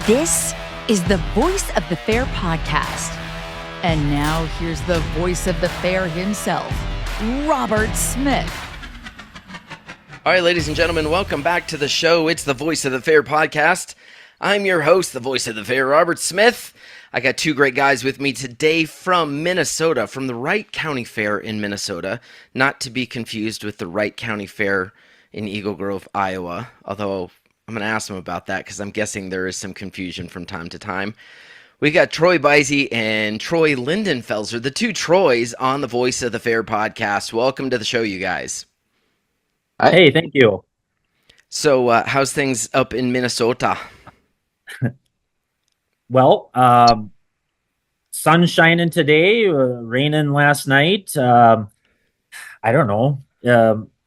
This is the Voice of the Fair podcast. And now here's the voice of the fair himself, Robert Smith. All right, ladies and gentlemen, welcome back to the show. It's the Voice of the Fair podcast. I'm your host, the Voice of the Fair, Robert Smith. I got two great guys with me today from Minnesota, from the Wright County Fair in Minnesota, not to be confused with the Wright County Fair in Eagle Grove, Iowa, although I'm going to ask them about that because I'm guessing there is some confusion from time to time. We got Troy Beise and Troy Lindenfelser, the two Troys on the Voice of the Fair podcast. Welcome to the show, you guys. Hi. Hey, thank you. So, how's things up in Minnesota? Well, sun shining today, raining last night. I don't know.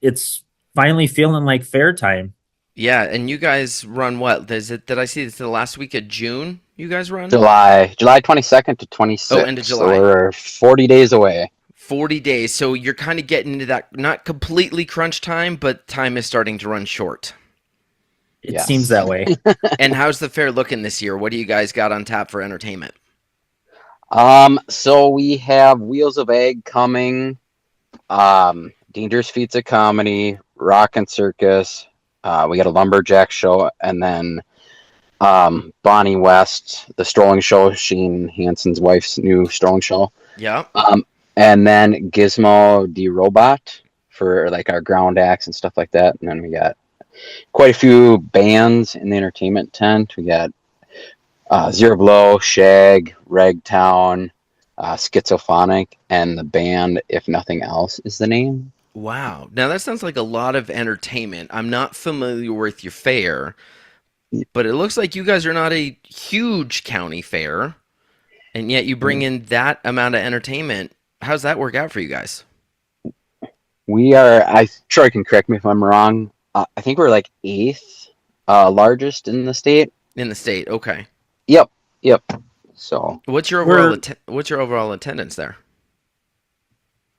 It's finally feeling like fair time. Yeah, and you guys run what? Did I see this the last week of June you guys run? July 22nd to 26th. Oh, end of July. So we're 40 days away. 40 days. So you're kind of getting into that, not completely crunch time, but time is starting to run short. It seems that way. And how's the fair looking this year? What do you guys got on tap for entertainment? So we have Wheels of Egg coming, Dangerous Feats of Comedy, Rock and Circus. We got a lumberjack show, and then Bonnie West, the strolling show, Shane Hanson's wife's new strolling show. Yeah. And then Gizmo the Robot for like our ground acts and stuff like that. And then we got quite a few bands in the entertainment tent. We got Zero Blow, Shag, Ragtown, Schizophonic, and the band If Nothing Else is the name. Wow. Now that sounds like a lot of entertainment. I'm not familiar with your fair, but it looks like you guys are not a huge county fair, and yet you bring in that amount of entertainment. How's that work out for you guys? We are, Troy can correct me if I'm wrong, I think we're like 8th largest in the state. In the state, okay. Yep. So what's your overall attendance there?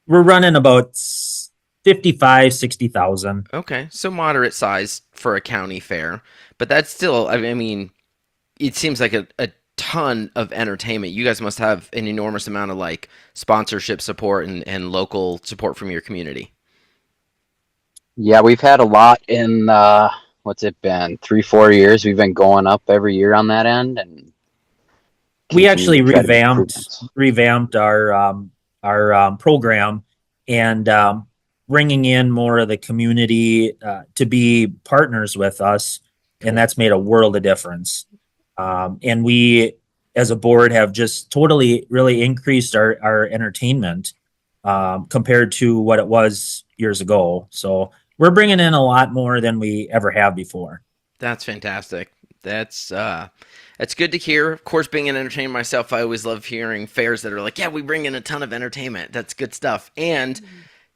We're running about 60,000. Okay, so moderate size for a county fair, but that's still, I mean, it seems like a ton of entertainment. You guys must have an enormous amount of like sponsorship support and local support from your community. Yeah, we've had a lot in, what's it been, 3-4 years. We've been going up every year on that end. And we actually revamped our program and bringing in more of the community to be partners with us, and that's made a world of difference. And we, as a board, have just totally really increased our entertainment compared to what it was years ago. So we're bringing in a lot more than we ever have before. That's fantastic. That's good to hear. Of course, being an entertainer myself, I always love hearing fairs that are like, yeah, we bring in a ton of entertainment. That's good stuff. And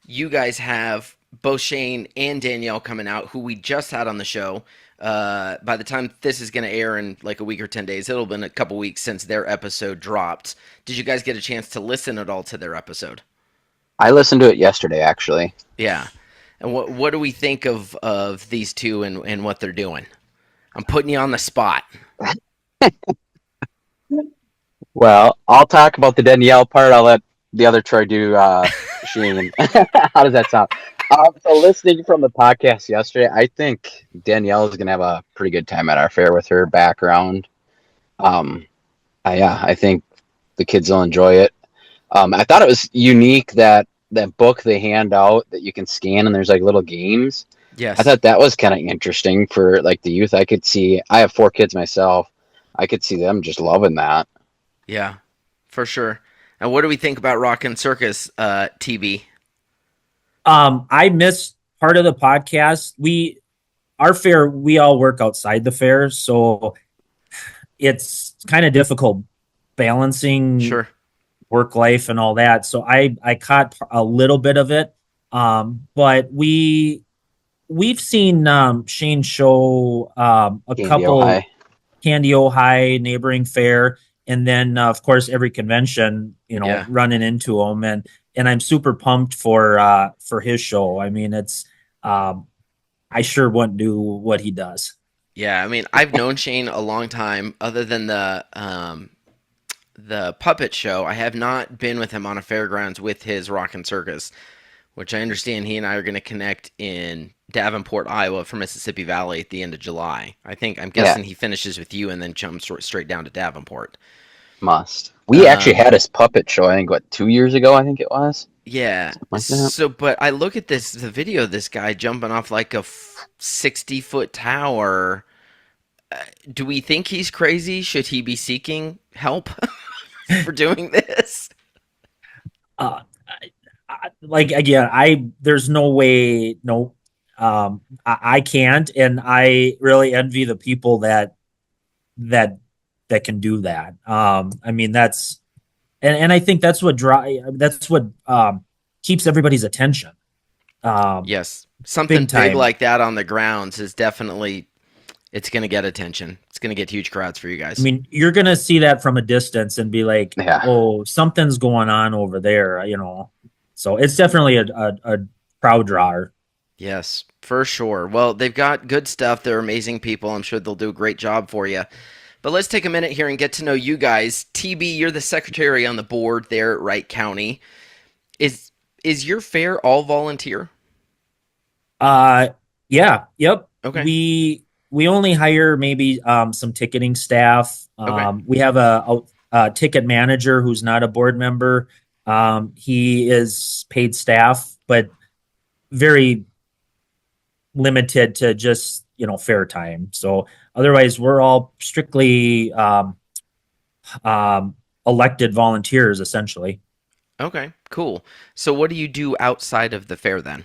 you guys have both Shane and Danielle coming out, who we just had on the show. By the time this is going to air in like a week or 10 days, it'll have been a couple weeks since their episode dropped. Did you guys get a chance to listen at all to their episode? I listened to it yesterday, actually. Yeah. And what do we think of these two and what they're doing? I'm putting you on the spot. Well, I'll talk about the Danielle part. I'll let the other Troy do Shane. How does that sound? So listening from the podcast yesterday, I think Danielle is going to have a pretty good time at our fair with her background. I think the kids will enjoy it. I thought it was unique that book they hand out that you can scan and there's like little games. Yes. I thought that was kind of interesting for like the youth. I have 4 kids myself. I could see them just loving that. Yeah, for sure. And what do we think about Rock and Circus TV? I missed part of the podcast. Our fair, we all work outside the fair, so it's kind of difficult balancing work life and all that. So I caught a little bit of it, but we've seen Shane show couple Candy High neighboring fair, and then of course every convention, running into him, and I'm super pumped for his show. I mean, it's I sure wouldn't do what he does. Yeah, I mean, I've known Shane a long time. Other than the puppet show, I have not been with him on a fairgrounds with his Rockin' Circus, which I understand he and I are going to connect in Davenport, Iowa, for Mississippi Valley at the end of July. I'm Yeah, guessing he finishes with you and then jumps straight down to Davenport. must. We actually Um, had his puppet show, I think, what, 2 years ago, I think it was? yeah. Something like that. So, but I look at the video of this guy jumping off like a 60-foot tower. Do we think he's crazy? Should he be seeking help for doing this? Uh, like again, there's no way, no, I can't, and I really envy the people that that can do that. I mean, and I think that's what keeps everybody's attention. Um, Yes. Something Big big time. like that on the grounds is definitely it's going to get attention. It's going to get huge crowds for you I guys. mean, you're gonna see that from a distance and be like, Yeah. "Oh, something's going on over there," So it's definitely a crowd drawer. Yes, for sure. Well, they've got good stuff. They're amazing people. I'm sure they'll do a great job for you. But let's take a minute here and get to know you guys. TB, you're the secretary on the board there at Wright County. Is your fair all volunteer? Uh, yeah, yep. Okay. We only hire maybe some ticketing staff. Okay. We have a ticket manager who's not a board member. He is paid staff, but very limited to just fair time. So otherwise, we're all strictly elected volunteers, essentially. Okay. Cool. So what do you do outside of the fair then?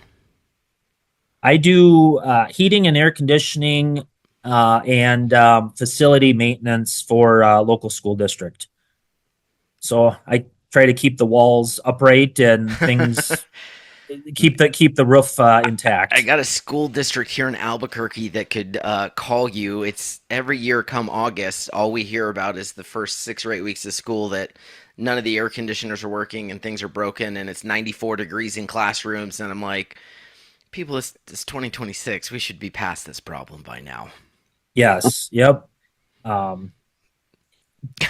I do heating and air conditioning and facility maintenance for local school district. So I try to keep the walls upright and things keep the roof intact. I got a school district here in Albuquerque that could call you. It's every year come August, all we hear about is the first 6 or 8 weeks of school that none of the air conditioners are working and things are broken and it's 94 degrees in classrooms. And I'm like, people, it's 2026. We should be past this problem by now. Yes. Yep. Um,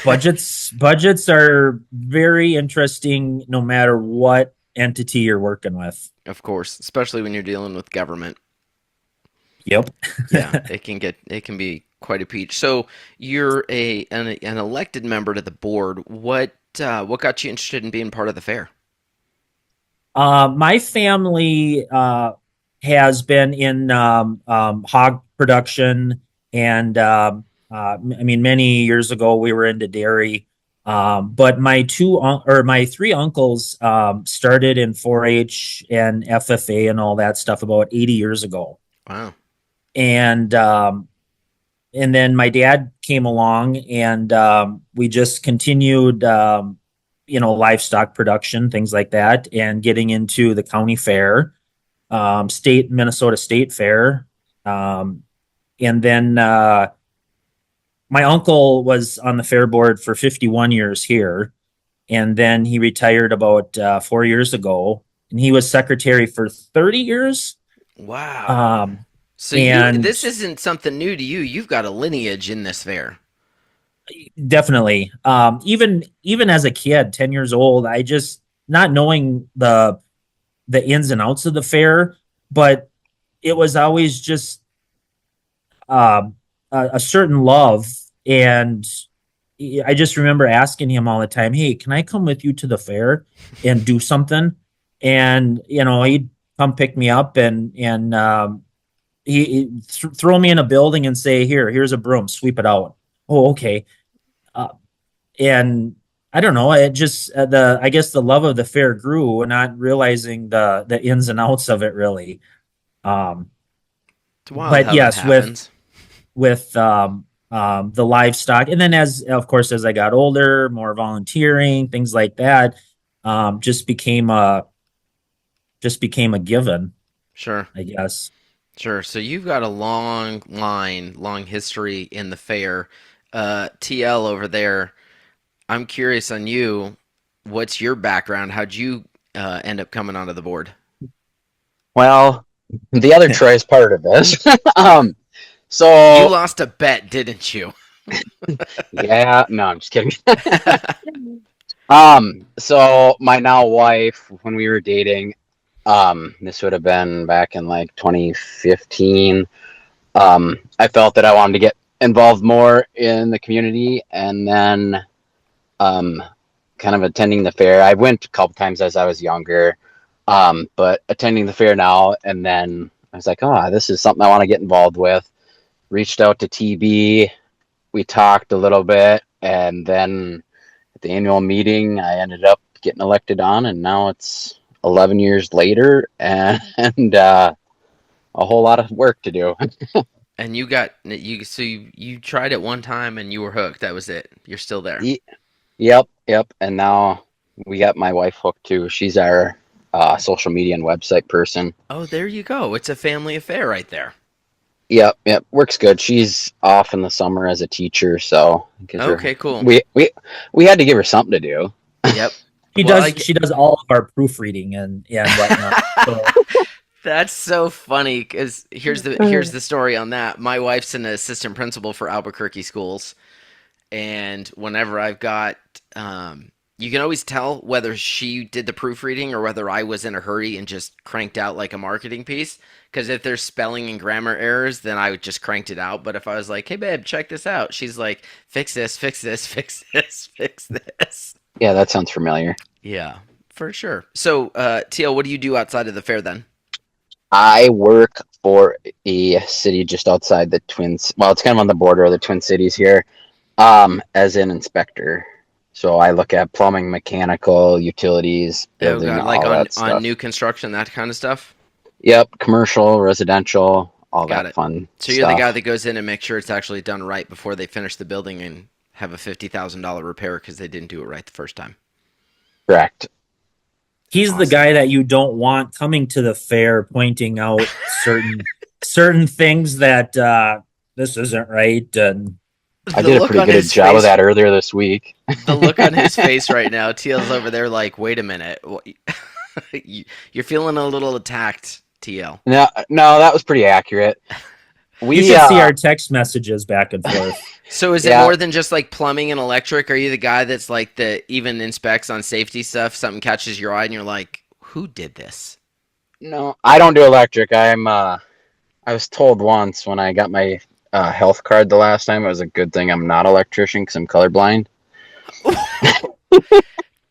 budgets are very interesting no matter what entity you're working with. Of course, especially when you're dealing with government. Yep. Yeah, it can be quite a peach. So you're an elected member to the board. What got you interested in being part of the fair? My family has been in hog production, and I mean, many years ago we were into dairy. But my three uncles started in 4-H and FFA and all that stuff about 80 years ago, Wow. and then my dad came along, and we just continued. Livestock production, things like that, and getting into the county fair, Minnesota State Fair. And then my uncle was on the fair board for 51 years here. And then he retired about 4 years ago. And he was secretary for 30 years. Wow. Um, So and this isn't something new to you. You've got a lineage in this fair. definitely, even as a kid, 10 years old, I just not knowing the ins and outs of the fair, but it was always just a certain love. And I just remember asking him all the time, "Hey, can I come with you to the fair and do something?" And he'd come pick me up and he'd throw me in a building and say, "Here's a broom, sweep it out." Oh, okay. Uh, and I don't know. It just I guess the love of the fair grew, not realizing the ins and outs of it really. Um, It's wild but how that yes, happens. with the livestock, and then of course as I got older, more volunteering, things like that, just became a given, Sure. I guess. Sure. So you've got a long history in the fair. TL over there, I'm curious on you. What's your background? How'd you end up coming onto the board? Well, the other Troy is part of this. So lost a bet, didn't you? yeah, no, I'm just kidding. So my now wife, when we were dating, this would have been back in like 2015. I felt that I wanted to get involved more in the community, and then um, kind of attending the fair. I went a couple times as I was younger, but attending the fair now, and then I was like, oh, this is something I want to get involved with. Reached out to TB. We talked a little bit, and then at the annual meeting, I ended up getting elected on, and now it's 11 years later, and a whole lot of work to do. And you tried it one time and you were hooked. That was it. You're still there. Yep. And now we got my wife hooked too. She's our social media and website person. Oh, there you go. It's a family affair right there. Yep. Works good. She's off in the summer as a teacher, so Okay, cool. we had to give her something to do. Yep. She does all of our proofreading and whatnot. So. That's so funny because here's the story on that. My wife's an assistant principal for Albuquerque schools, and whenever I've got, you can always tell whether she did the proofreading or whether I was in a hurry and just cranked out like a marketing piece. Because if there's spelling and grammar errors, then I would just cranked it out. But if I was like, "Hey babe, check this out," she's like, "Fix this, fix this, fix this, fix this." Yeah, that sounds familiar. Yeah, for sure. So, TL, what do you do outside of the fair then? I work for a city just outside the Twins. Well, it's kind of on the border of the Twin Cities here, as an inspector. So I look at plumbing, mechanical, utilities, building, Oh God, all like that stuff. on new construction, that kind of stuff. Yep, commercial, residential, all Got that it. fun So you're the stuff. guy that goes in and makes sure it's actually done right before they finish the building and have a $50,000 repair because they didn't do it right the first time. Correct. He's the Awesome. guy that you don't want coming to the fair, pointing out certain things that this isn't right. And I The did a look pretty on good his job of face, that earlier this week. the look on his face right now. TL's over there like, wait a minute, you're feeling a little attacked, TL. No, that was pretty accurate. you should see our text messages back and forth. So is it Yeah. more than just like plumbing and electric? Are you the guy that's like the even inspects on safety stuff? Something catches your eye and you're like, who did this? No, I don't do electric. I was told once when I got my health card the last time, it was a good thing I'm not an electrician because I'm colorblind.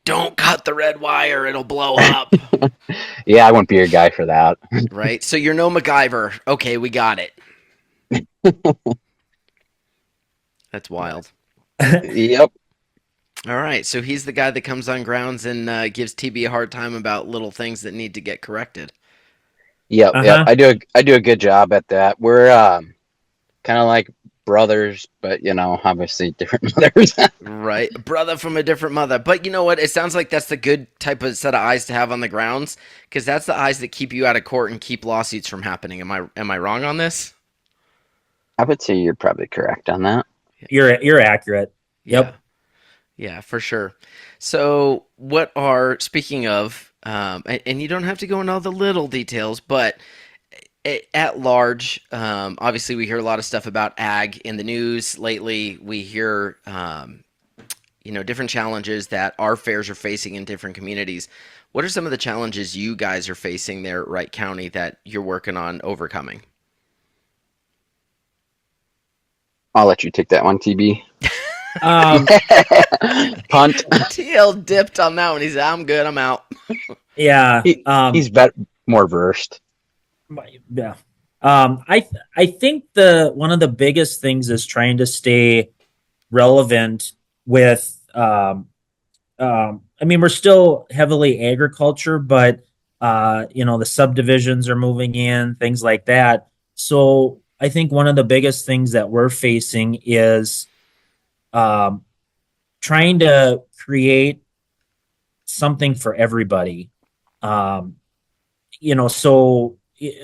Don't cut the red wire, it'll blow up. Yeah, I wouldn't be your guy for that. Right? So you're no MacGyver. Okay, we got it. That's wild. Yep. All right, so he's the guy that comes on grounds and gives TB a hard time about little things that need to get corrected. Yep. Uh-huh. I do a good job at that. We're kind of like brothers, but obviously different mothers. Right, brother from a different mother. But you know what? It sounds like that's the good type of set of eyes to have on the grounds, because that's the eyes that keep you out of court and keep lawsuits from happening. Am I wrong on this? I would say you're probably correct on that. You're accurate. Yep. Yeah, for sure. So, speaking of, and you don't have to go into all the little details, but at large, obviously we hear a lot of stuff about ag in the news lately. We hear, different challenges that our fairs are facing in different communities. What are some of the challenges you guys are facing there at Wright County that you're working on overcoming? I'll let you take that one, TB. Um, Punt. TL dipped on that one. He said, I'm good, I'm out. yeah. He's more versed. Yeah. I think one of the biggest things is trying to stay relevant with I mean, we're still heavily agriculture, but the subdivisions are moving in, things like that. So I think one of the biggest things that we're facing is trying to create something for everybody. So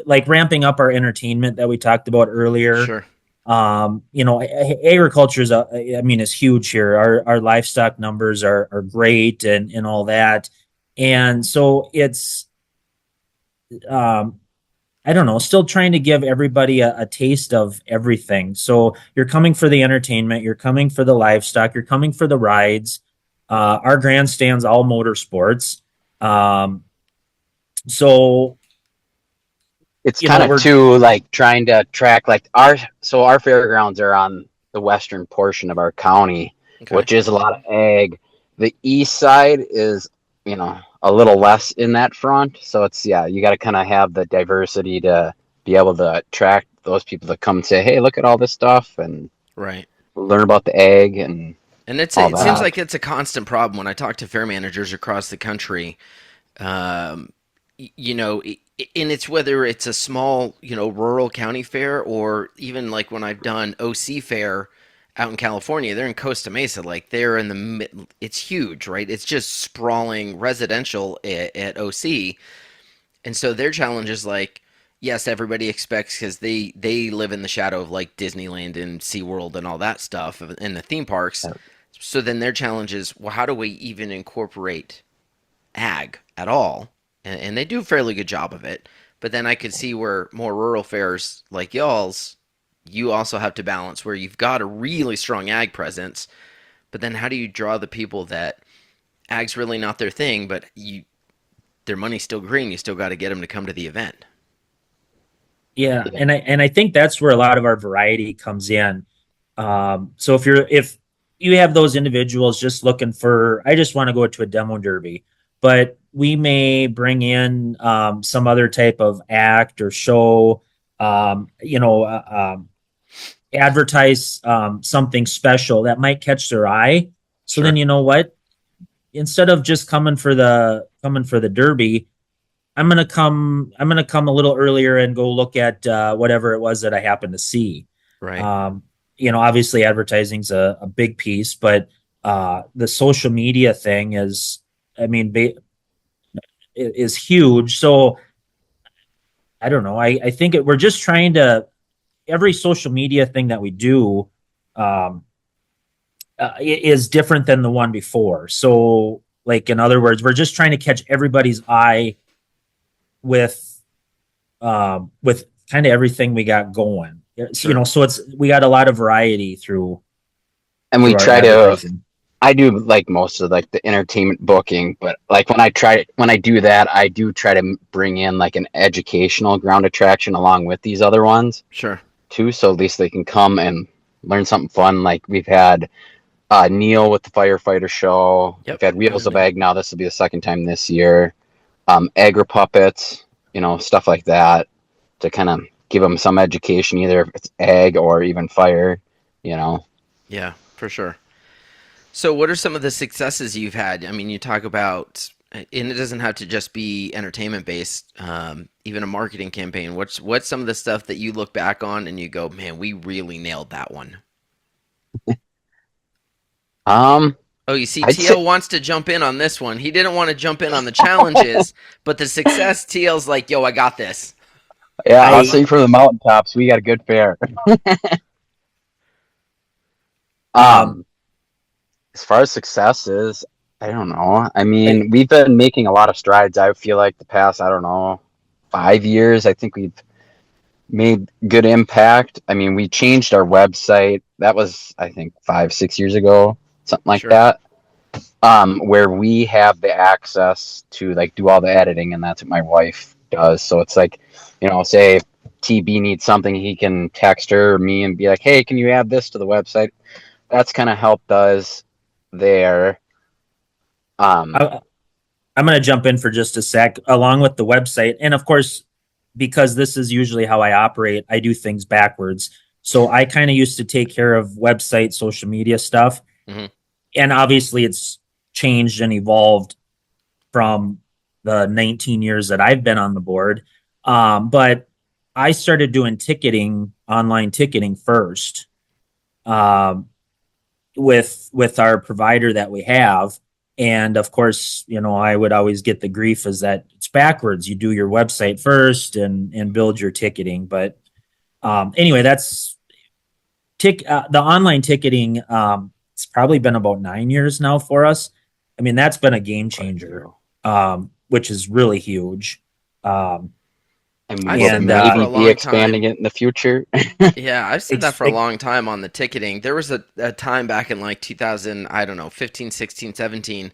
like ramping up our entertainment that we talked about earlier. Sure. Agriculture is huge here. Our livestock numbers are great and all that. And so it's, I I don't know, still trying to give everybody a taste of everything. So you're coming for the entertainment, you're coming for the livestock, you're coming for the rides. Our grandstand's all motorsports. Um, so, It's you know, kind of too like trying to track like our fairgrounds are on the western portion of our county, Okay. which is a lot of ag. The east side is, you know, a little less in that front. So it's, yeah, you got to kind of have the diversity to be able to attract those people to come and say, hey, look at all this stuff and Right. learn about the ag and And all it seems that. like it's a constant problem when I talk to fair managers across the country. Um, you know, and it's whether it's a small, you know, rural county fair or even like when I've done OC fair out in California, they're in Costa Mesa, like they're in the it's huge, right? It's just sprawling residential at OC. And so their challenge is like, yes, everybody expects because they live in the shadow of like Disneyland and SeaWorld and all that stuff and the theme parks. So then their challenge is, well, how do we even incorporate ag at all? And they do a fairly good job of it. But then I could see where more rural fairs like y'all's, you also have to balance where you've got a really strong ag presence, but then how do you draw the people that ag's really not their thing, but their money's still green. You still got to get them to come to the event. Yeah, Yeah. and I think that's where a lot of our variety comes in. So if you have those individuals just looking for, I just want to go to a demo derby, but we may bring in some other type of act or show, advertise something special that might catch their eye. So then Sure. you know what? Instead of just coming for the derby, I'm gonna come a little earlier and go look at whatever it was that I happened to see. Right. Um, Obviously advertising's a big piece, but the social media thing is, I mean, is huge. So I don't know. I think we're just trying to every social media thing that we do um, is different than the one before. So, like in other words, we're just trying to catch everybody's eye with kind of everything we got going. Sure. So we got a lot of variety And we through our try to, advertising. I do like most of like the entertainment booking, but like when I do that, I do try to bring in like an educational ground attraction along with these other ones Sure. too. So at least they can come and learn something fun. Like we've had Neil with the firefighter show. We've Yep. had I know Wheels of Neil. Ag now. This will be the second time this year. Agri puppets, you know, stuff like that to kind of give them some education, either if it's ag or even fire, you know. Yeah, for sure. So, what are some of the successes you've had? I mean, you talk about, and it doesn't have to just be entertainment based. Even a marketing campaign. What's some of the stuff that you look back on and you go, man, we really nailed that one. Um, Oh, you see, I'd say, TL wants to jump in on this one. He didn't want to jump in on the challenges, but the success, TL's like, yo, I got this. yeah, I'll I say from the mountaintops, we got a good fair. um Um, as far as success is, I don't know. I I, mean, we've been making a lot of strides. I feel like the past, I don't know, 5 years. I think we've made good impact. I mean, we changed our website. That was, I think, 5, 6 years ago, something like Sure. that. Where we have the access to like do all the editing, and that's what my wife does. So it's like, you know, say if TB needs something, he can text her or me and be like, hey, can you add this to the website? That's kind of helped us there. Um, I I'm going to jump in for just a sec, along with the website, and of course, because this is usually how I operate, I do things backwards. So I kind of used to take care of website, social media stuff, Hmm. and obviously it's changed and evolved from the 19 years that I've been on the board. But I started doing ticketing, online ticketing first, um, with our provider that we have. And of course, I would always get the grief is that it's backwards. You do your website first and build your ticketing. But anyway, that's the online ticketing. It's probably been about 9 years now for us. I mean, that's been a game changer, which is really huge. Um, And we I've will said And that for a maybe be long expanding time. it in the future. Yeah, I've said that for a long time on the ticketing. There was a time back in like 2000, I don't know, 15, 16, 17,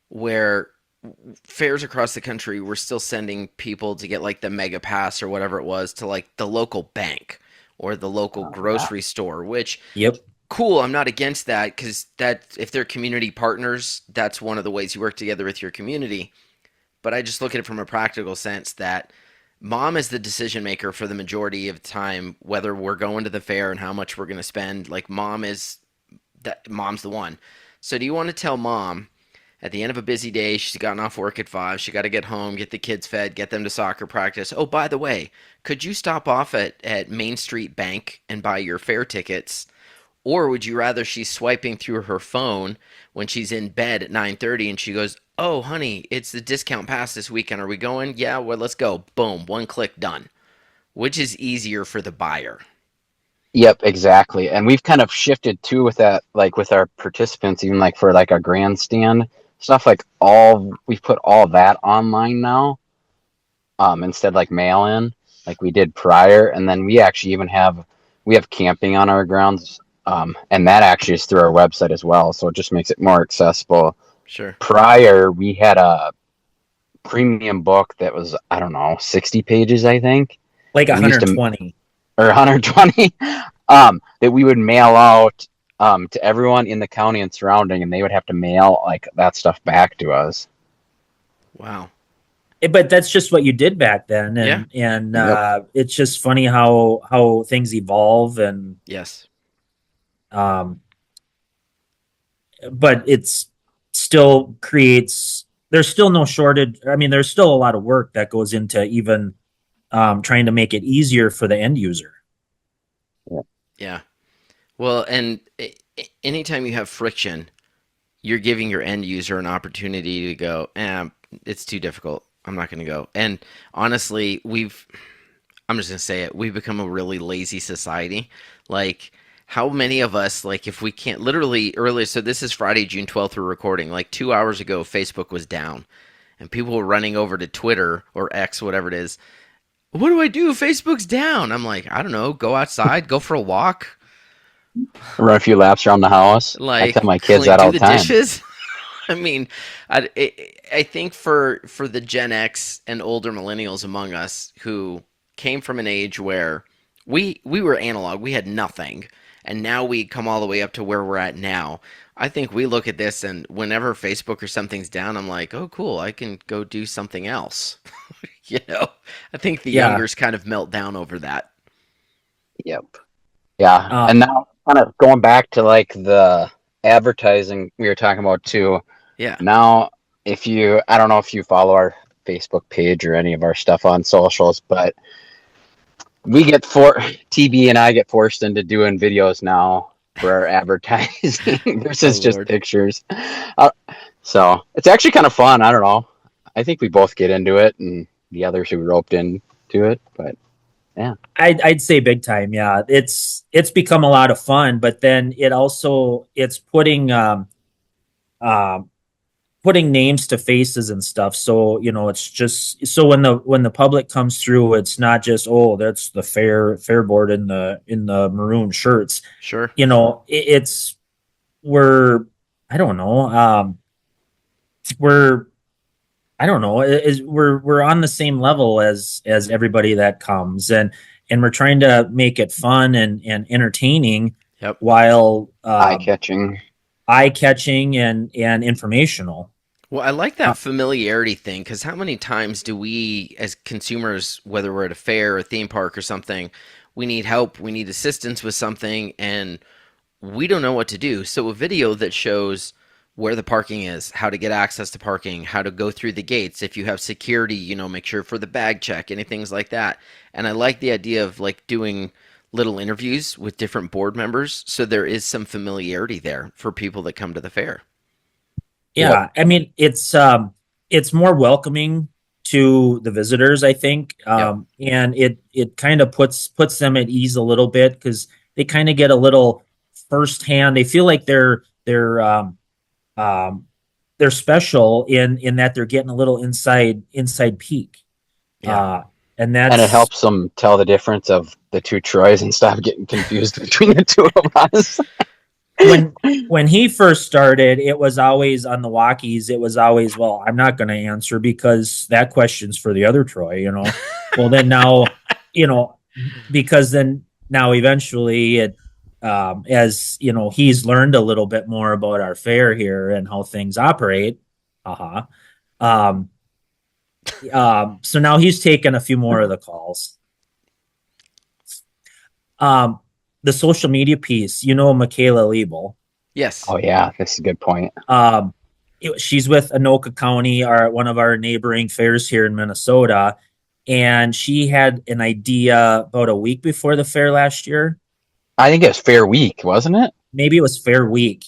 where fairs across the country were still sending people to get like the mega pass or whatever it was to like the local bank or the local Yeah. grocery store, which yep. cool, I'm not against that because that if they're community partners, that's one of the ways you work together with your community. But I just look at it from a practical sense that mom is the decision maker for the majority of the time, whether we're going to the fair and how much we're going to spend. Like mom's the one. So do you want to tell mom at the end of a busy day, she's gotten off work at 5, she got to get home, get the kids fed, get them to soccer practice. Oh, by the way, could you stop off at Main Street Bank and buy your fair tickets? Or would you rather she's swiping through her phone when she's in bed at 9:30 and she goes, "Oh, honey, it's the discount pass this weekend. Are we going? Yeah, well, let's go." Boom, one click done. Which is easier for the buyer? Yep, exactly. And we've kind of shifted too with that, like with our participants, even like for like our grandstand stuff, like we've put all that online now, instead like mail in, like we did prior. And then we actually even we have camping on our grounds, and that actually is through our website as well. So it just makes it more accessible. Sure. Prior, we had a premium book that was, I don't know, 60 pages, I think. Like We used to 120. or 120, that we would mail out to everyone in the county and surrounding, and they would have to mail like that stuff back to us. Wow. But that's just what you did back then, Yeah. and Yep. it's just funny how things evolve, and Yes. um, but it's still creates. There's still no shortage. I mean, there's still a lot of work that goes into even trying to make it easier for the end user. Yeah. Well, and anytime you have friction, you're giving your end user an opportunity to go, it's too difficult. I'm not going to go. And honestly, I'm just going to say it, we've become a really lazy society. Like, how many of us, like, if we can't literally earlier, so this is Friday, June 12th, we're recording, like 2 hours ago, Facebook was down and people were running over to Twitter or X, whatever it is. What do I do? Facebook's down. I'm like, I don't know. Go outside, go for a walk, Run a few laps around the house. I tell like my kids that do all the the time. dishes. I mean, I think for the Gen X and older millennials among us who came from an age where we were analog, we had nothing, and now we come all the way up to where we're at now. I think we look at this and whenever Facebook or something's down, I'm like, oh, cool, I can go do something else. I think the Yeah. youngers kind of melt down over that. Yep. Yeah. And now kind of going back to like the advertising we were talking about too. Yeah. Now, I don't know if you follow our Facebook page or any of our stuff on socials, but TB and I get forced into doing videos now for our advertising versus Oh, just Lord. pictures. So it's actually kind of fun. I don't know. I think we both get into it, and the others who roped into it, but yeah. I'd say big time. Yeah, it's become a lot of fun, but then it's um, putting names to faces and stuff. So it's just so when the public comes through, it's not just, oh, that's the fair board in the maroon shirts. Sure. It's we're I don't know. We're I don't know. We're on the same level as everybody that comes, and we're trying to make it fun and entertaining, Yep. while Eye catching and informational. Well, I like that familiarity thing because how many times do we, as consumers, whether we're at a fair, a theme park, or something, we need help, we need assistance with something, and we don't know what to do. So a video that shows where the parking is, how to get access to parking, how to go through the gates, if you have security, make sure for the bag check, any things like that. And I like the idea of like doing little interviews with different board members so there is some familiarity there for people that come to the fair. Yeah, I mean it's more welcoming to the visitors, I think, and it kind of puts them at ease a little bit because they kind of get a little firsthand. They feel like they're special in that they're getting a little inside peek. Yeah. And And it helps them tell the difference of the two Troys and stop getting confused between the two of us. when he first started, it was always on the walkies. It was always, well, I'm not going to answer because that question's for the other Troy, Well, then now, because then now eventually as he's learned a little bit more about our fair here and how things operate. Uh-huh. Um, so now he's taken a few more of the calls. Um, the social media piece, Michaela Liebl. Yes. Oh yeah, that's a good point. She's with Anoka County, one of our neighboring fairs here in Minnesota, and she had an idea about a week before the fair last year. I think it was Fair Week, wasn't it? Maybe it was Fair Week.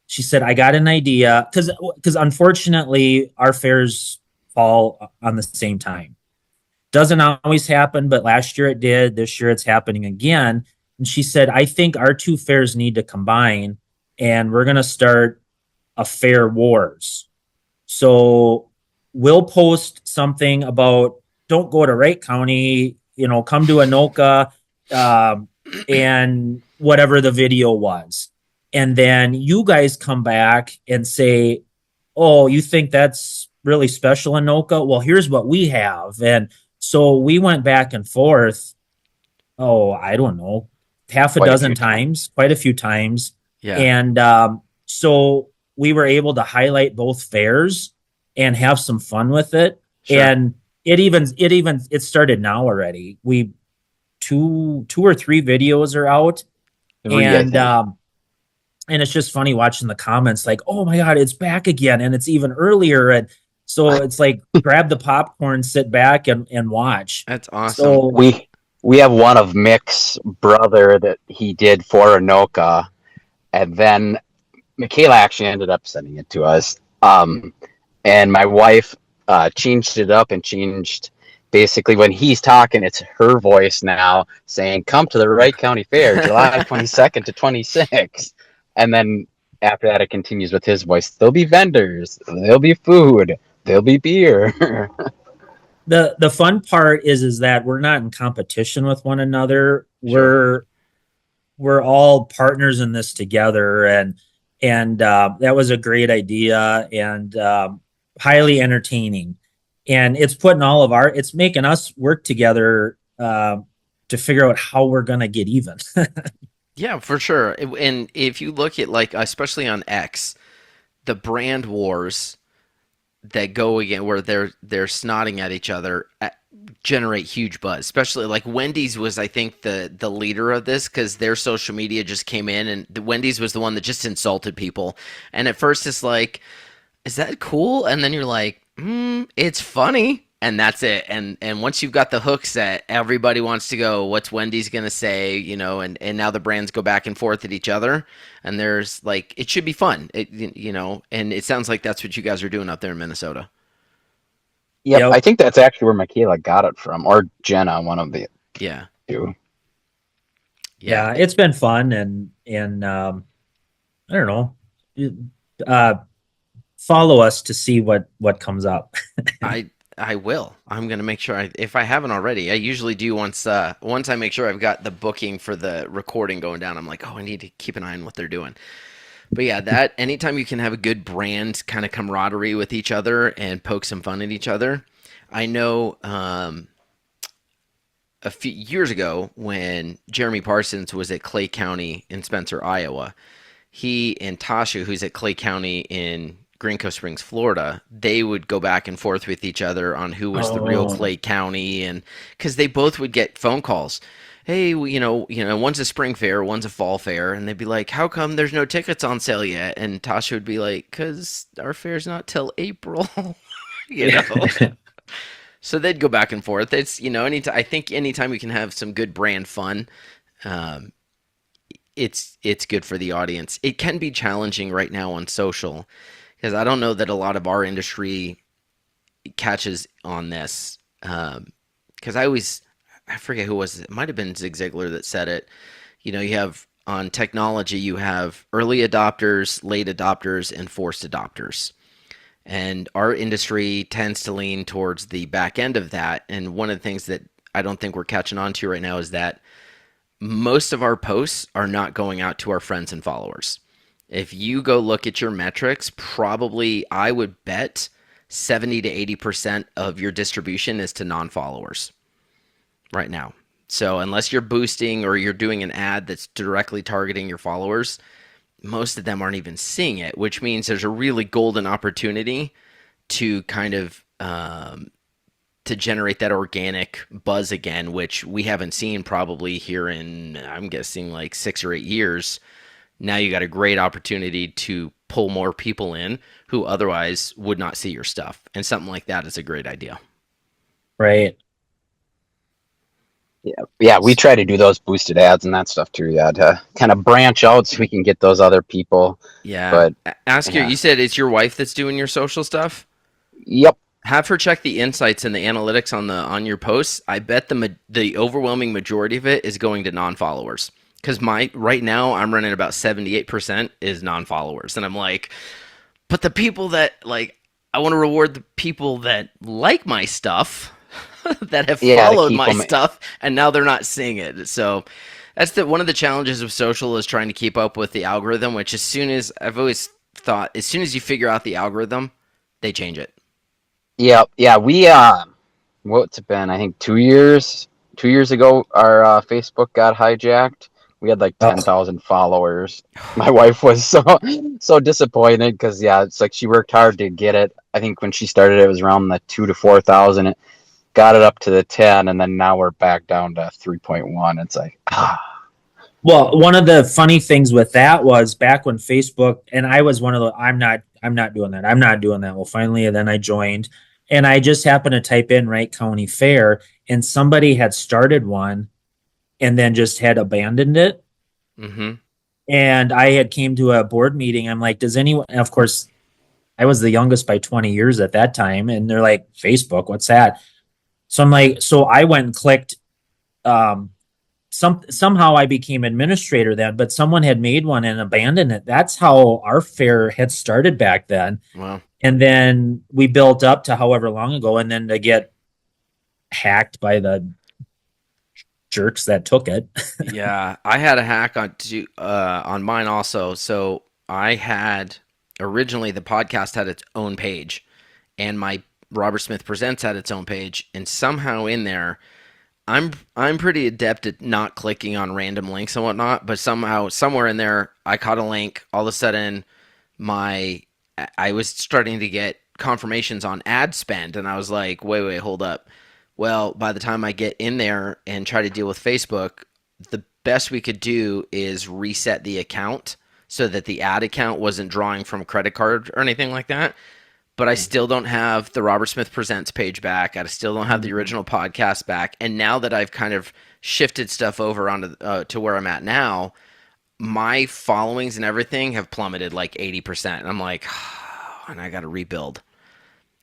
She said, "I got an idea," because unfortunately our fairs fall on the same time. Doesn't always happen, but last year it did. This year it's happening again. And she said, I think our two fairs need to combine and we're going to start a fair wars. So we'll post something about don't go to Wright County, come to Anoka, and whatever the video was. And then you guys come back and say, oh, you think that's really special, Anoka? Well, here's what we have. And so we went back and forth. Oh, I don't know, half a dozen times, quite a few times. Yeah. And so we were able to highlight both fairs and have some fun with it. Sure. And it started now already. We two or three videos are out. And it's just funny watching the comments like, oh my God, it's back again. And it's even earlier. And so it's like grab the popcorn, sit back and watch. That's awesome. So we have one of Mick's brother that he did for Anoka, and then Michaela actually ended up sending it to us. And my wife changed it up and changed basically when he's talking, it's her voice now saying, "Come to the Wright County Fair, July 22nd to 26th." And then after that, it continues with his voice. There'll be vendors, there'll be food, there'll be beer. The fun part is that we're not in competition with one another. Sure. We're all partners in this together, and that was a great idea and highly entertaining. And it's putting it's making us work together to figure out how we're gonna get even. Yeah, for sure. And if you look at like, especially on X, the brand wars that go again where they're snotting at each other generate huge buzz. Especially like Wendy's was, I think, the leader of this because their social media just came in and Wendy's was the one that just insulted people. And at first it's like, is that cool? And then you're like, it's funny. And that's it. And once you've got the hook set, everybody wants to go, what's Wendy's going to say, and now the brands go back and forth at each other. And there's like, it should be fun, and it sounds like that's what you guys are doing up there in Minnesota. Yep. I think that's actually where Michaela got it from, or Jenna, one of the two. Yeah, it's been fun. And I don't know, follow us to see what comes up. I will. I'm going to make sure if I haven't already, I usually do once I make sure I've got the booking for the recording going down. I'm like, oh, I need to keep an eye on what they're doing. But yeah, that anytime you can have a good brand kind of camaraderie with each other and poke some fun at each other. I know a few years ago when Jeremy Parsons was at Clay County in Spencer, Iowa, he and Tasha, who's at Clay County in Green Cove Springs, Florida, they would go back and forth with each other on who was the real Clay County, and because they both would get phone calls. Hey, one's a spring fair, one's a fall fair, and they'd be like, "How come there's no tickets on sale yet?" And Tasha would be like, "'Cause our fair's not till April," So they'd go back and forth. It's I think anytime we can have some good brand fun, it's good for the audience. It can be challenging right now on social. Because I don't know that a lot of our industry catches on this. Because I forget who was it. It might have been Zig Ziglar that said it. You have on technology, you have early adopters, late adopters, and forced adopters. And our industry tends to lean towards the back end of that. And one of the things that I don't think we're catching on to right now is that most of our posts are not going out to our friends and followers. If you go look at your metrics, probably I would bet 70 to 80% of your distribution is to non-followers right now. So unless you're boosting or you're doing an ad that's directly targeting your followers, most of them aren't even seeing it, which means there's a really golden opportunity to kind of to generate that organic buzz again, which we haven't seen probably here in, I'm guessing, like 6 or 8 years. Now you got a great opportunity to pull more people in who otherwise would not see your stuff. And something like that is a great idea. Right. Yeah, we try to do those boosted ads and that stuff too. Yeah, to kind of branch out so we can get those other people. Yeah. But ask you said it's your wife that's doing your social stuff? Yep. Have her check the insights and the analytics on your posts. I bet the overwhelming majority of it is going to non-followers. Because right now I'm running about 78% is non-followers, and I'm like, but the people that I want to reward the people that like my stuff, that have followed my stuff, and now they're not seeing it. So that's one of the challenges of social is trying to keep up with the algorithm. Which I've always thought, as soon as you figure out the algorithm, they change it. Yeah. We what's it been? I think 2 years. 2 years ago, our Facebook got hijacked. We had like 10,000 followers. My wife was so disappointed because it's like she worked hard to get it. I think when she started, it was around the 2,000 to 4,000. It got it up to the 10, and then now we're back down to 3.1. It's like Well, one of the funny things with that was back when Facebook, and I was one of the, I'm not doing that. I'm not doing that. Well, finally, and then I joined, and I just happened to type in Wright County Fair, and somebody had started one and then just had abandoned it. Mm-hmm. And I had came to a board meeting. I'm like, does anyone, and of course, I was the youngest by 20 years at that time. And they're like, Facebook, what's that? So I'm like, so I went and clicked, somehow I became administrator then, but someone had made one and abandoned it. That's how our fair had started back then. Wow. And then we built up to however long ago, and then to get hacked by the jerks that took it. Yeah, I had a hack on mine also. So I had originally the podcast had its own page, and my Robert Smith Presents had its own page, and somehow in there, I'm pretty adept at not clicking on random links and whatnot, but somehow somewhere in there I caught a link. All of a sudden, I was starting to get confirmations on ad spend, and I was like, wait, hold up. Well, by the time I get in there and try to deal with Facebook, the best we could do is reset the account so that the ad account wasn't drawing from a credit card or anything like that. But I still don't have the Robert Smith Presents page back. I still don't have the original podcast back. And now that I've kind of shifted stuff over onto to where I'm at now, my followings and everything have plummeted like 80%. And I'm like, oh, and I got to rebuild.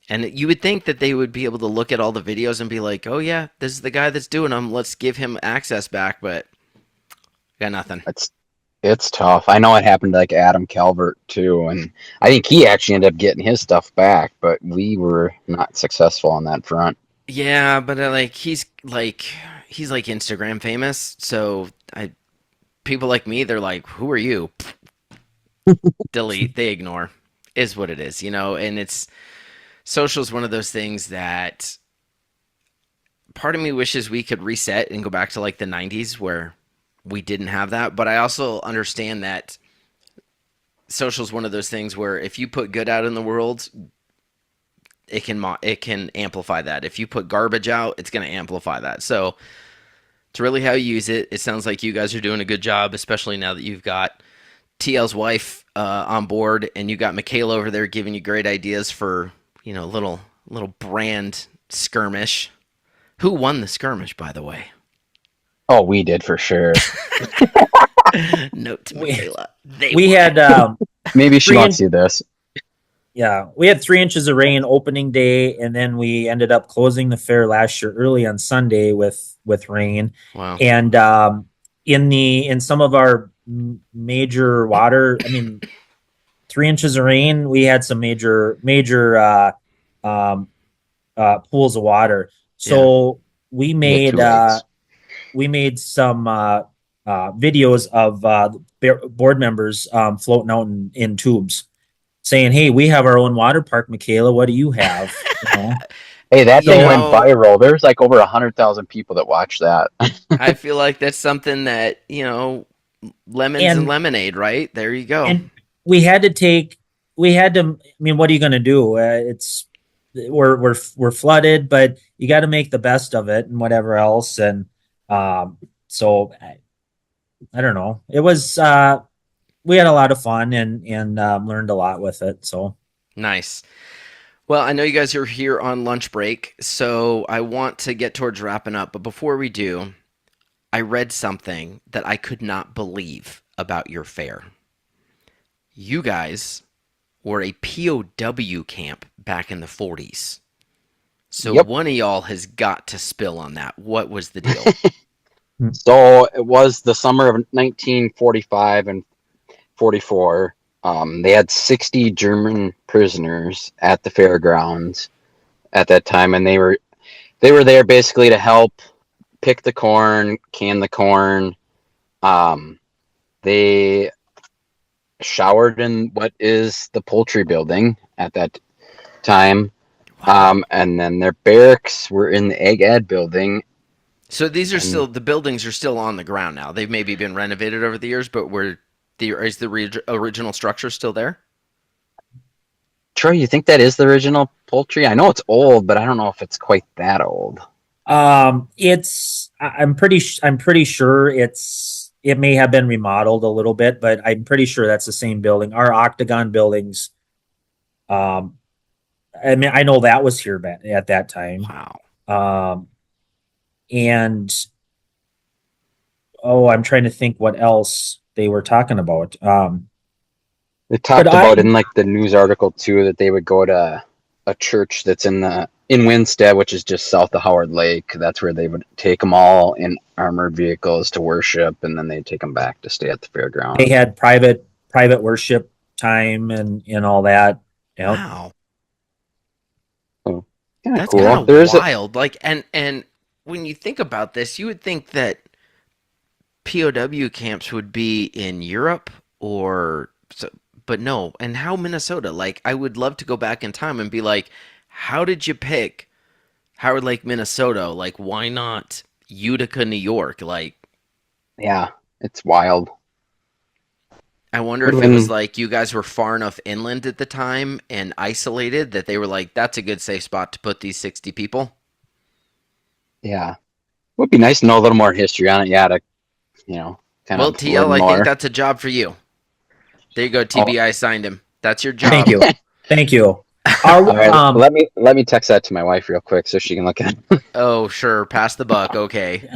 And you would think that they would be able to look at all the videos and be like, oh, yeah, this is the guy that's doing them. Let's give him access back. But got nothing. It's tough. I know it happened to like Adam Calvert too. And I think he actually ended up getting his stuff back, but we were not successful on that front. Yeah, but he's like Instagram famous. So people like me, they're like, who are you? Delete. They ignore. Is what it is, and it's. Social is one of those things that part of me wishes we could reset and go back to like the 90s where we didn't have that. But I also understand that social is one of those things where if you put good out in the world, it can amplify that. If you put garbage out, it's going to amplify that. So it's really how you use it. It sounds like you guys are doing a good job, especially now that you've got TL's wife on board and you got Michaela over there giving you great ideas for little brand skirmish. Who won the skirmish, by the way? Oh, we did for sure. Note to Michaela. We had maybe she wants to see this. Yeah, we had 3 inches of rain opening day, and then we ended up closing the fair last year early on Sunday with rain. Wow. And in some of our major water, 3 inches of rain, we had some major um, pools of water. So we made 2 lakes. some videos of board members floating out in tubes, saying, "Hey, we have our own water park, Michaela. What do you have?" Hey, that You thing went know, viral. There's like over 100,000 people that watched that. I feel like that's something that, lemons and And lemonade, right? There you go. and we had to take we had to. I mean, what are you going to do? It's we're flooded, but you got to make the best of it and whatever else. And so I don't know. It was we had a lot of fun and learned a lot with it. So Nice. Well, I know you guys are here on lunch break, so I want to get towards wrapping up. But before we do, I read something that I could not believe about your fair. You guys were a POW camp back in the 40s. So Yep. one of y'all has got to spill on that. What was the deal? So it was the summer of 1945 and 44. They had 60 German prisoners at the fairgrounds at that time, and they were there basically to help pick the corn, can the corn. They showered in what is the poultry building at that time. And then their barracks were in the Egg Ad building. So these are still, the buildings are still on the ground now. They've maybe been renovated over the years, but is the original structure still there? Troy, you think that is the original poultry? I know it's old, but I don't know if it's quite that old. I'm pretty sure it may have been remodeled a little bit, but I'm pretty sure that's the same building. Our octagon buildings. I mean, I know that was here at that time. Wow. And I'm trying to think what else they were talking about. They talked about in like the news article too that they would go to a church that's in Winstead, which is just south of Howard Lake. That's where they would take them all in armored vehicles to worship, and then they'd take them back to stay at the fairground. They had private worship time and all that. Yep. Wow. So, That's cool. kind of wild. Like, and when you think about this, you would think that POW camps would be in Europe but no. And how Minnesota? Like, I would love to go back in time and be like, how did you pick Howard Lake, Minnesota? Like, why not Utica, New York? Like, yeah, it's wild. I wonder if it was like you guys were far enough inland at the time and isolated that they were like, that's a good safe spot to put these 60 people. Yeah. It would be nice to know a little more history on it. Yeah, to, kind Well, of TL, I think that's a job for you. There you go, TBI signed him. That's your job. Thank you. Thank you. All right, let me text that to my wife real quick so she can look at it. Oh, sure. Pass the buck. Okay.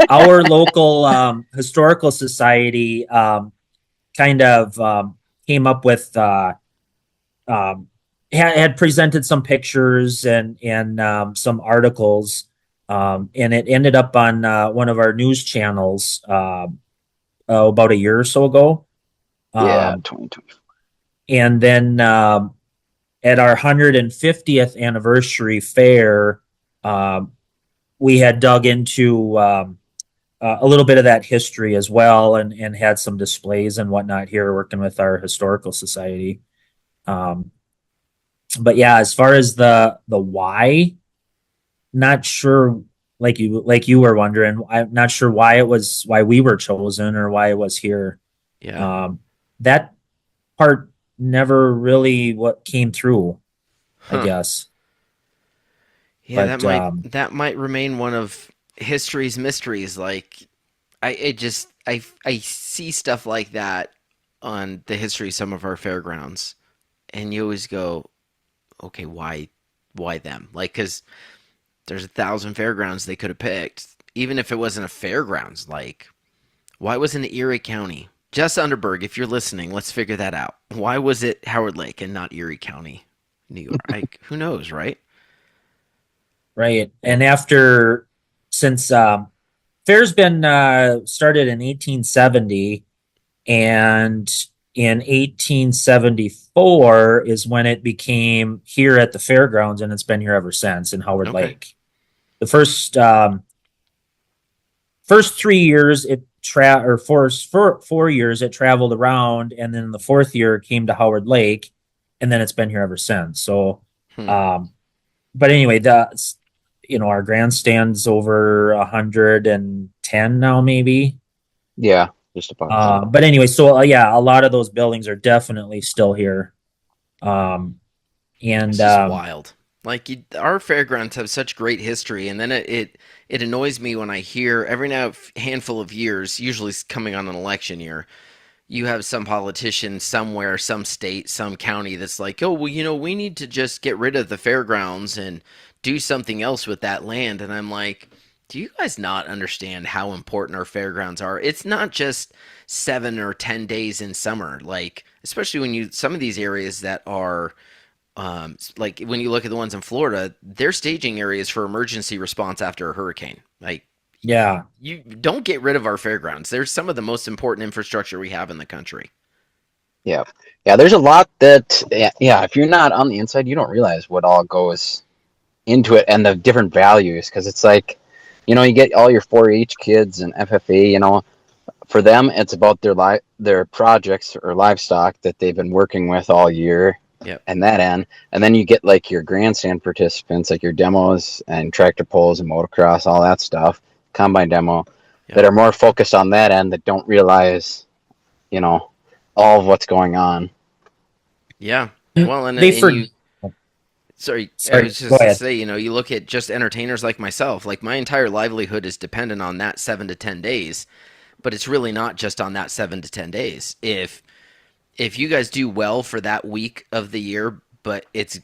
Our local historical society kind of came up with had presented some pictures and some articles, and it ended up on one of our news channels about a year or so ago. Yeah, 2020. And then at our 150th anniversary fair, we had dug into a little bit of that history as well, and had some displays and whatnot here, working with our historical society. But yeah, as far as the why, not sure. Like you were wondering, I'm not sure why we were chosen or why it was here. Yeah. That part never really what came through, I guess. Yeah, but, that might remain one of history's mysteries. Like, I see stuff like that on the history of some of our fairgrounds, and you always go, okay, why them? Like, because there's 1,000 fairgrounds they could have picked, even if it wasn't a fairgrounds. Like, why wasn't it Erie County? Jess Underberg, if you're listening, let's figure that out. Why was it Howard Lake and not Erie County, New York? Like, who knows, right? Right. And since fair's been started in 1870, and in 1874 is when it became here at the fairgrounds, and it's been here ever since in Howard Okay. Lake. The first 3 years it for 4 years it traveled around, and then the fourth year it came to Howard Lake, and then it's been here ever since. So, but anyway, our grandstand's over 110 now, maybe. Yeah, just about. But anyway, so yeah, a lot of those buildings are definitely still here. And It's just wild. Like our fairgrounds have such great history, and then it annoys me when I hear every now handful of years, usually coming on an election year, you have some politician somewhere, some state, some county that's like, oh, well, we need to just get rid of the fairgrounds and do something else with that land. And I'm like, do you guys not understand how important our fairgrounds are? It's not just 7 or 10 days in summer, like especially when some of these areas that are like when you look at the ones in Florida, they're staging areas for emergency response after a hurricane. Like, yeah, you don't get rid of our fairgrounds. They're some of the most important infrastructure we have in the country. Yeah. There's a lot that, if you're not on the inside, you don't realize what all goes into it and the different values. Because it's like, you get all your 4-H kids and FFA. For them, it's about their projects or livestock that they've been working with all year. Yep. And that end, and then you get like your grandstand participants, like your demos and tractor pulls and motocross, all that stuff, combine demo, that are more focused on that end, that don't realize, all of what's going on. Yeah. Well, and sorry, I was just to say, you look at just entertainers like myself, like my entire livelihood is dependent on that 7 to 10 days, but it's really not just on that 7 to 10 days. If you guys do well for that week of the year, but it's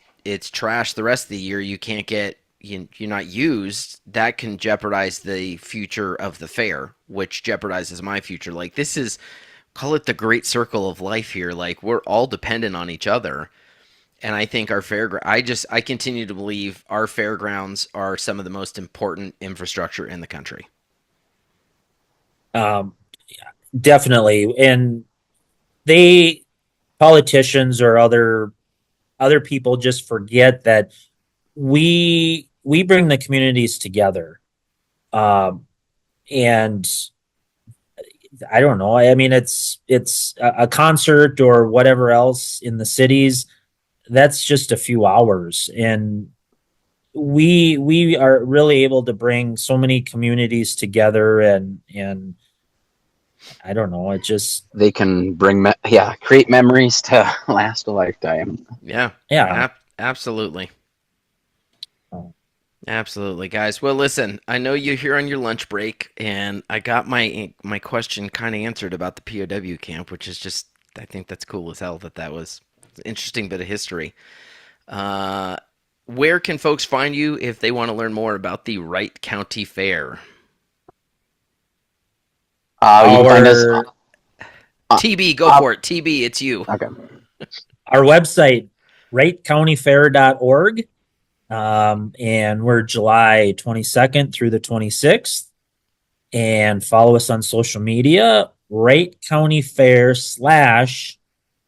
trash the rest of the year, you can't get, you're not used, that can jeopardize the future of the fair, which jeopardizes my future. Like, this is, call it the great circle of life here. Like, we're all dependent on each other. And I think our I continue to believe our fairgrounds are some of the most important infrastructure in the country. Definitely. And politicians or other people just forget that we bring the communities together. And I don't know. I mean, it's a concert or whatever else in the cities. That's just a few hours, and we are really able to bring so many communities together, and I don't know. It just, they can create memories to last a lifetime. Yeah. Absolutely. Absolutely, guys. Well, listen, I know you're here on your lunch break, and I got my question kind of answered about the POW camp, which is just, I think that's cool as hell that was an interesting bit of history. Where can folks find you if they want to learn more about the Wright County Fair? You can find us. TB, go for it. TB, it's you. Okay. Our website, wrightcountyfair.org. And we're July 22nd through the 26th. And follow us on social media, Wright County Fair /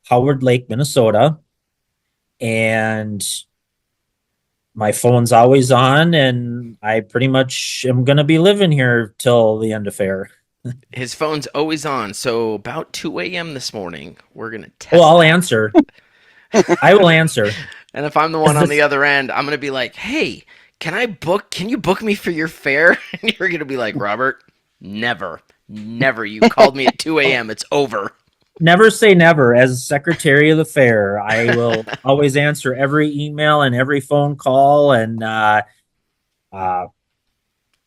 Howard Lake, Minnesota. And my phone's always on, and I pretty much am going to be living here till the end of fair. His phone's always on. So about 2 a.m. this morning, we're going to test. Well, I'll answer. I will answer. And if I'm the one on the other end, I'm going to be like, hey, can you book me for your fair? And you're going to be like, Robert, never. You called me at 2 a.m. It's over. Never say never. As secretary of the fair, I will always answer every email and every phone call. And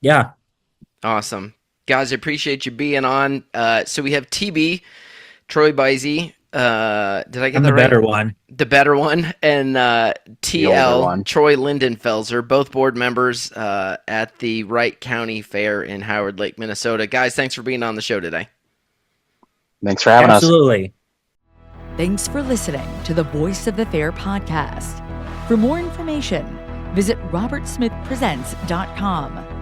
yeah. Awesome. Guys, I appreciate you being on. So we have TB, Troy Beise. Did I get that right? Better one. The better one. And TL, Troy Lindenfelser, both board members at the Wright County Fair in Howard Lake, Minnesota. Guys, thanks for being on the show today. Thanks for having us. Absolutely. Thanks for listening to the Voice of the Fair podcast. For more information, visit robertsmithpresents.com.